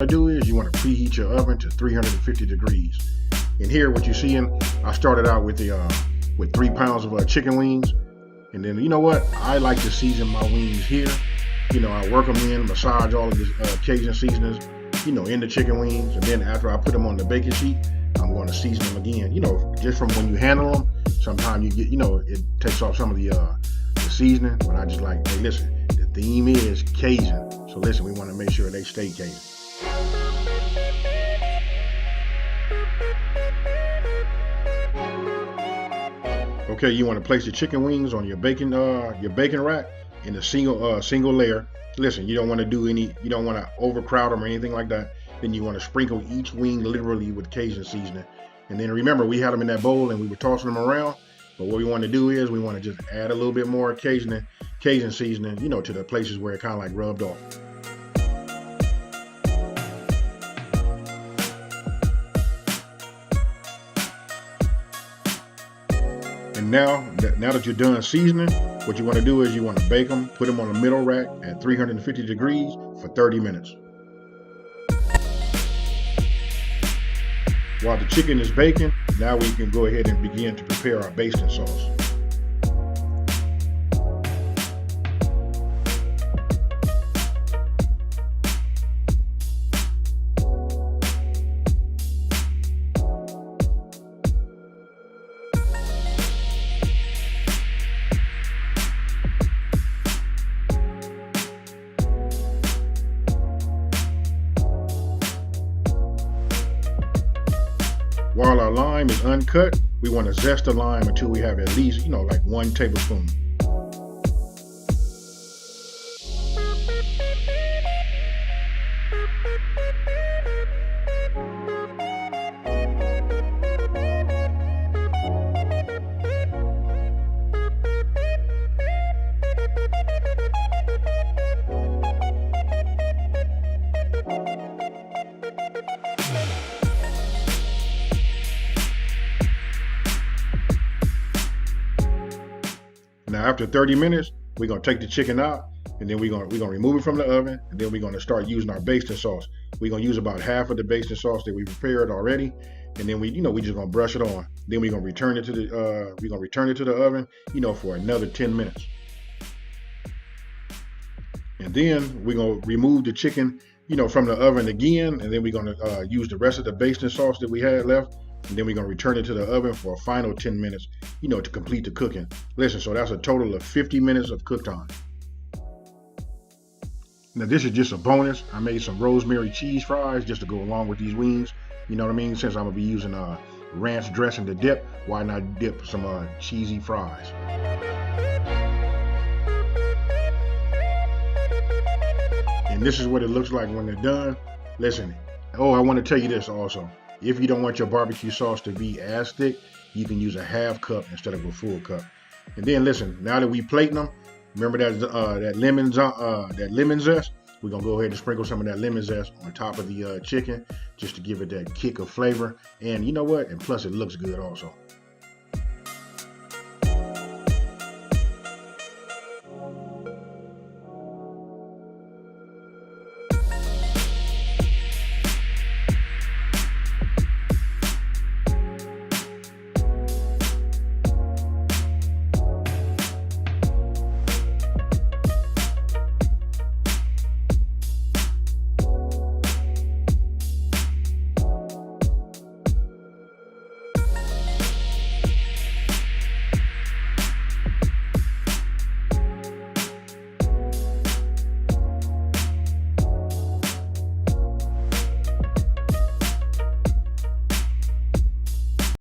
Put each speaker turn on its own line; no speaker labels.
do is you want to preheat your oven to 350 degrees. And here, what you're seeing, I started out with with 3 pounds of chicken wings. And then, you know what? I like to season my wings here. You know, I work them in, massage all of the Cajun seasonings, you know, in the chicken wings. And then after I put them on the baking sheet, I'm going to season them again. You know, just from when you handle them, sometimes you get, you know, it takes off some of the seasoning. But I just like, hey, listen, the theme is Cajun. So listen, we want to make sure they stay Cajun. Okay, you want to place your chicken wings on your bacon rack in a single layer. Listen, you don't want to overcrowd them or anything like that. Then you want to sprinkle each wing literally with Cajun seasoning. And then remember, we had them in that bowl and we were tossing them around. But what we want to do is we want to just add a little bit more Cajun seasoning, you know, to the places where it kind of like rubbed off. And now that you're done seasoning, what you want to do is you want to bake them, put them on the middle rack at 350 degrees for 30 minutes. While the chicken is baking, now we can go ahead and begin to prepare our basting sauce. While our lime is uncut, we want to zest the lime until we have at least, you know, like 1 tablespoon. Now after 30 minutes, we're gonna take the chicken out, and then we're gonna remove it from the oven, and then we're gonna start using our basting sauce. We're gonna use about half of the basting sauce that we prepared already, and then we just gonna brush it on. Then we're gonna return it to the oven, you know, for another 10 minutes. And then we're gonna remove the chicken, you know, from the oven again, and then we're gonna use the rest of the basting sauce that we had left. And then we're going to return it to the oven for a final 10 minutes, you know, to complete the cooking. Listen, so that's a total of 50 minutes of cook time. Now, this is just a bonus. I made some rosemary cheese fries just to go along with these wings. You know what I mean? Since I'm going to be using ranch dressing to dip, why not dip some cheesy fries? And this is what it looks like when they're done. Listen, oh, I want to tell you this also. If you don't want your barbecue sauce to be as thick, you can use a half cup instead of a full cup. And then listen, now that we plating them, remember that lemon zest? We're gonna go ahead and sprinkle some of that lemon zest on top of the chicken just to give it that kick of flavor. And you know what? And plus it looks good also.